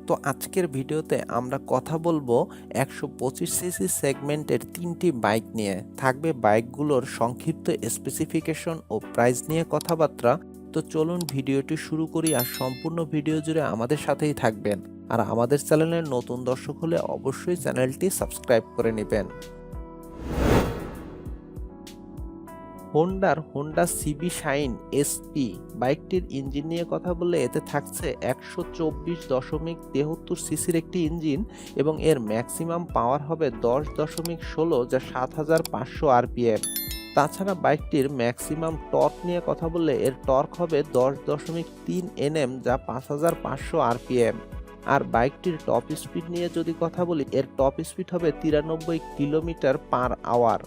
তো আজকের ভিডিওতে আমরা কথা বলবো 125 সিসি সেগমেন্টের 3টি বাইক নিয়ে। থাকবে বাইকগুলোর সংক্ষিপ্ত স্পেসিফিকেশন ও প্রাইস নিয়ে কথাবার্তা। তো চলুন ভিডিওটি শুরু করি, আর সম্পূর্ণ ভিডিও জুড়ে আমাদের সাথেই থাকবেন। আর আমাদের চ্যানেলের নতুন দর্শক হলে অবশ্যই চ্যানেলটি সাবস্ক্রাইব করে নেবেন। হোন্ডা সিবি শাইন এসপি বাইকটির ইঞ্জিন নিয়ে কথা বললে এতে থাকছে 124.73 সিসির একটি ইঞ্জিন এবং এর ম্যাক্সিমাম পাওয়ার হবে 10.16, যা 7500 আরপিএম। তাছাড়া বাইকটির ম্যাক্সিমাম টর্ক নিয়ে কথা বললে এর টর্ক হবে 10.3 এনএম, যা 5500 আরপিএম। আর বাইকটির টপ স্পিড নিয়ে যদি কথা বলি, এর টপ স্পিড হবে 93 কিলোমিটার পার আওয়ার।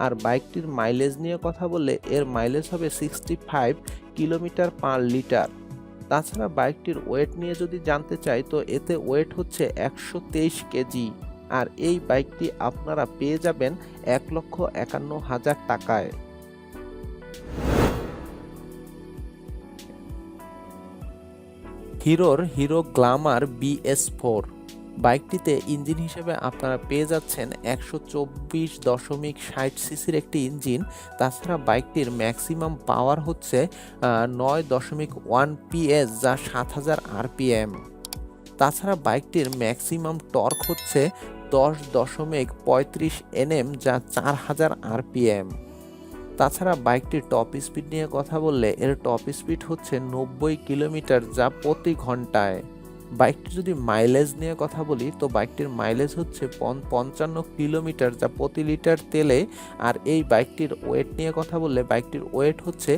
আর বাইকটির মাইলেজ নিয়ে কথা বললে এর মাইলেজ হবে 65 কিলোমিটার পার লিটার। তাছাড়া বাইকটির ওয়েট নিয়ে যদি জানতে চাই, তো এতে ওয়েট হচ্ছে 123 কেজি। আর এই বাইকটি আপনারা পেয়ে যাবেন 1,51,000 টাকায়। হিরো গ্ল্যামার BS4 বাইকটিতে ইঞ্জিন হিসেবে আপনারা পেয়ে যাচ্ছেন 124.60 সিসির একটি ইঞ্জিন। তাছাড়া বাইকটির ম্যাক্সিমাম পাওয়ার হচ্ছে 9.1 PS, যা 7000 আরপিএম। তাছাড়া বাইকটির ম্যাক্সিমাম টর্ক হচ্ছে 10.35 এনএম, যা 4000 আরপিএম। তাছাড়া বাইকটির টপ স্পিড নিয়ে কথা বললে এর টপ স্পিড হচ্ছে 90 কিলোমিটার, যা প্রতি ঘন্টায়। বাইকটি যদি মাইলেজ নিয়ে কথা বলি, তো বাইকটির মাইলেজ হচ্ছে 55 কিলোমিটার, যা প্রতি লিটার তেলে। আর এই বাইকটির ওয়েট নিয়ে কথা বললে বাইকটির ওয়েট হচ্ছে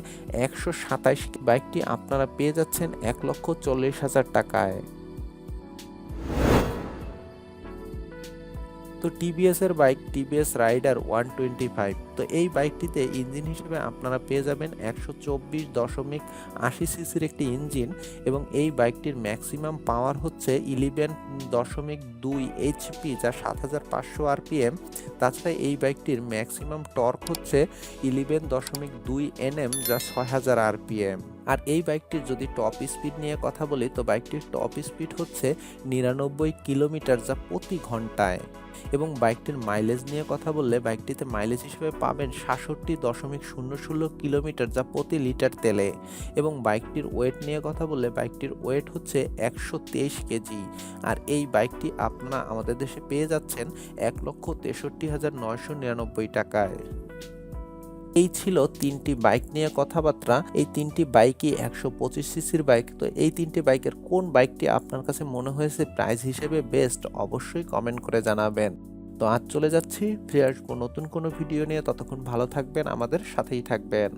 127। বাইকটি আপনারা পেয়ে যাচ্ছেন 1,40,000 টাকায়। তো টিভিএস এর বাইক টিভিএস রাইডার 125, তো এই বাইকটিতে ইঞ্জিন হিসেবে আপনারা পেয়ে যাবেন 124.80 সিসির একটি ইঞ্জিন এবং এই বাইকটির ম্যাক্সিমাম পাওয়ার হচ্ছে 11.2 এইচপি, যা 7500 আরপিএম। তাছাড়া এই বাইকটির ম্যাক্সিমাম টর্ক হচ্ছে 11.2 এনএম, যা 6000 আরপিএম। আর এই বাইকটির যদি টপ স্পিড নিয়ে কথা বলি, তো বাইকটির টপ স্পিড হচ্ছে 99 কিলোমিটার, যা প্রতি ঘন্টায়। এবং বাইকটির মাইলেজ নিয়ে কথা বললে বাইকটিতে মাইলেজ হিসেবে পাবেন 66.00 কিলোমিটার, যা প্রতি লিটার তেলে। এবং বাইকটির ওয়েট নিয়ে কথা বললে বাইকটির ওয়েট হচ্ছে 123 কেজি। আর এই বাইকটি আপনারা আমাদের দেশে পেয়ে যাচ্ছেন 1,63,999 টাকায়। এই ছিল 3টি বাইক নিয়ে কথাবার্তা। এই 3টি বাইকই 125 সিসির বাইক। তো এই 3টি বাইকের কোন বাইকটি আপনার কাছে মনে হয়েছে প্রাইস হিসেবে বেস্ট, অবশ্যই কমেন্ট করে জানাবেন। তো আজ চলে যাচ্ছি, ফিরে আসবো নতুন কোনো ভিডিও নিয়ে। ততক্ষণ ভালো থাকবেন, আমাদের সাথেই থাকবেন।